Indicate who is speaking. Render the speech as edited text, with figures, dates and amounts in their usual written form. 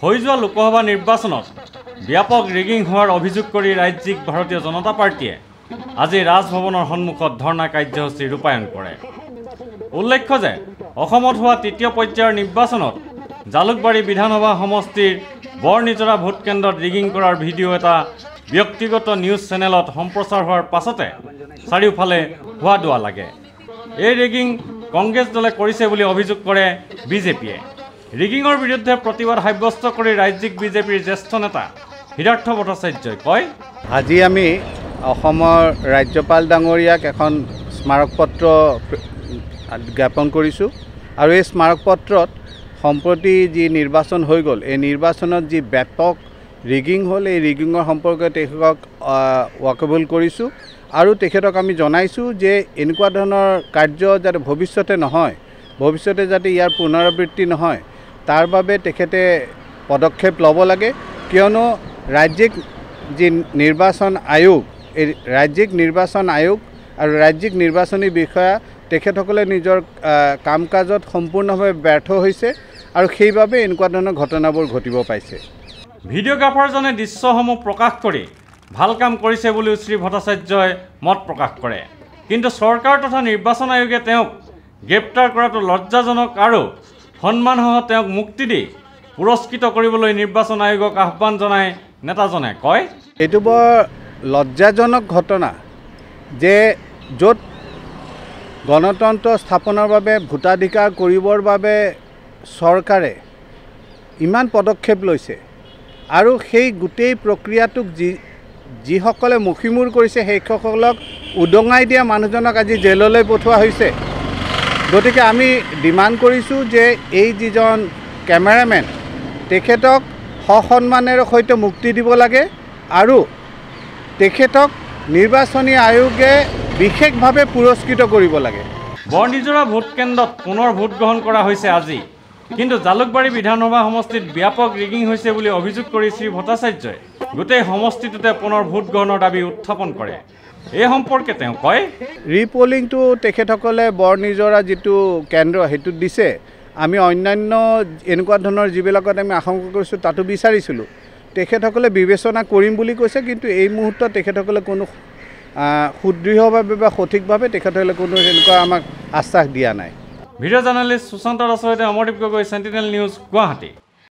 Speaker 1: হৈ যোৱা লোকসভা নিৰ্বাচনত ব্যাপক ৰিগিং হোৱাৰ অভিযোগ কৰি ৰাজ্যিক ভাৰতীয় জনতা পাৰ্টিয়ে আজি ৰাজভৱনৰ সন্মুখত ধৰ্ণা কাৰ্যসূচী ৰূপায়ণ কৰে। উল্লেখ্য যে অসমত হোৱা তৃতীয় পৰ্যায়ৰ নিৰ্বাচনত জালুকবাৰী বিধানসভা সমষ্টিৰ বৰনিজৰা ভোটকেন্দ্ৰত ৰিগিং কৰাৰ ভিডিঅ' এটা ব্যক্তিগত নিউজ চেনেলত সম্প্ৰচাৰ হোৱাৰ পাছতে চাৰিওফালে হোৱা দোৱা লাগে। এই ৰিগিং কংগ্ৰেছ দলে কৰিছে বুলি অভিযোগ কৰে বিজেপিয়ে। ৰিগিঙৰ বিৰুদ্ধে প্ৰতিবাদ সাব্যস্ত কৰি ৰাজ্যিক বিজেপিৰ জ্যেষ্ঠ নেতা হিৰাৰ্থ ভট্টাচাৰ্যই কয়,
Speaker 2: আজি আমি অসমৰ ৰাজ্যপাল ডাঙৰীয়াক এখন স্মাৰকপত্ৰ জ্ঞাপন কৰিছোঁ আৰু এই স্মাৰকপত্ৰত সম্প্ৰতি যি নিৰ্বাচন হৈ গ'ল, এই নিৰ্বাচনত যি ব্যাপক ৰিগিং হ'ল, এই ৰিগিঙৰ সম্পৰ্কে তেখেতক ৱাকেবল কৰিছোঁ আৰু তেখেতক আমি জনাইছোঁ যে এনেকুৱা ধৰণৰ কাৰ্য যাতে ভৱিষ্যতে নহয়, ভৱিষ্যতে যাতে ইয়াৰ পুনৰাবৃত্তি নহয়, তাৰ বাবে তেখেতে পদক্ষেপ ল'ব লাগে। কিয়নো ৰাজ্যিক যি নিৰ্বাচন আয়োগ, এই ৰাজ্যিক নিৰ্বাচন আয়োগ আৰু ৰাজ্যিক নিৰ্বাচনী বিষয়া তেখেতসকলে নিজৰ কাম কাজত সম্পূৰ্ণভাৱে ব্যৰ্থ হৈছে আৰু সেইবাবে এনেকুৱা ধৰণৰ ঘটনাবোৰ ঘটিব পাইছে।
Speaker 1: ভিডিঅ'গ্ৰাফাৰজনে দৃশ্যসমূহ প্ৰকাশ কৰি ভাল কাম কৰিছে বুলিও শ্ৰী ভট্টাচাৰ্যই মত প্ৰকাশ কৰে। কিন্তু চৰকাৰ তথা নিৰ্বাচন আয়োগে তেওঁক গ্ৰেপ্তাৰ কৰাটো লজ্জাজনক আৰু সন্মানসহ তেওঁক মুক্তি দি পুৰস্কৃত কৰিবলৈ নিৰ্বাচন আয়োগক আহ্বান জনাই নেতাজনে কয়,
Speaker 2: এইটো বৰ লজ্জাজনক ঘটনা যে য'ত গণতন্ত্ৰ স্থাপনৰ বাবে ভোটাধিকাৰ কৰিবৰ বাবে চৰকাৰে ইমান পদক্ষেপ লৈছে আৰু সেই গোটেই প্ৰক্ৰিয়াটোক যিসকলে মুখিমূৰ কৰিছে সেইসকলক উদঙাই দিয়া মানুহজনক আজি জেললৈ পঠোৱা হৈছে। গতিকে আমি ডিমাণ্ড কৰিছোঁ যে এই যিজন কেমেৰামেন তেখেতক সসন্মানেৰে সৈতে মুক্তি দিব লাগে আৰু তেখেতক নিৰ্বাচনী আয়োগে বিশেষভাৱে পুৰস্কৃত কৰিব লাগে।
Speaker 1: বৰনিজৰা ভোটকেন্দ্ৰত পুনৰ ভোট গ্ৰহণ কৰা হৈছে আজি, কিন্তু জালুকবাৰী বিধানসভা সমষ্টিত ব্যাপক ৰিগিং হৈছে বুলি অভিযোগ কৰি শ্ৰী ভট্টাচাৰ্যই গোটেই সমষ্টিটোতে পুনৰ ভোট গ্ৰহণৰ দাবী উত্থাপন কৰে। এই সম্পৰ্কে তেওঁ কয়,
Speaker 2: ৰিপলিংটো তেখেতসকলে বৰনিজৰা যিটো কেন্দ্ৰ সেইটোত দিছে। আমি অন্যান্য এনেকুৱা ধৰণৰ যিবিলাকত আমি আশংকা কৰিছোঁ তাতো বিচাৰিছিলোঁ, তেখেতসকলে বিবেচনা কৰিম বুলি কৈছে, কিন্তু এই মুহূৰ্তত তেখেতসকলে কোনো সুদৃঢ়ভাৱে বা সঠিকভাৱে তেখেতসকলে কোনো এনেকুৱা আমাক আশ্বাস দিয়া নাই।
Speaker 1: ভিডিঅ' জাৰ্নেলিষ্ট সুশান্ত দাসৰ সৈতে অমৰদীপ গগৈ, চেণ্টিনেল নিউজ, গুৱাহাটী।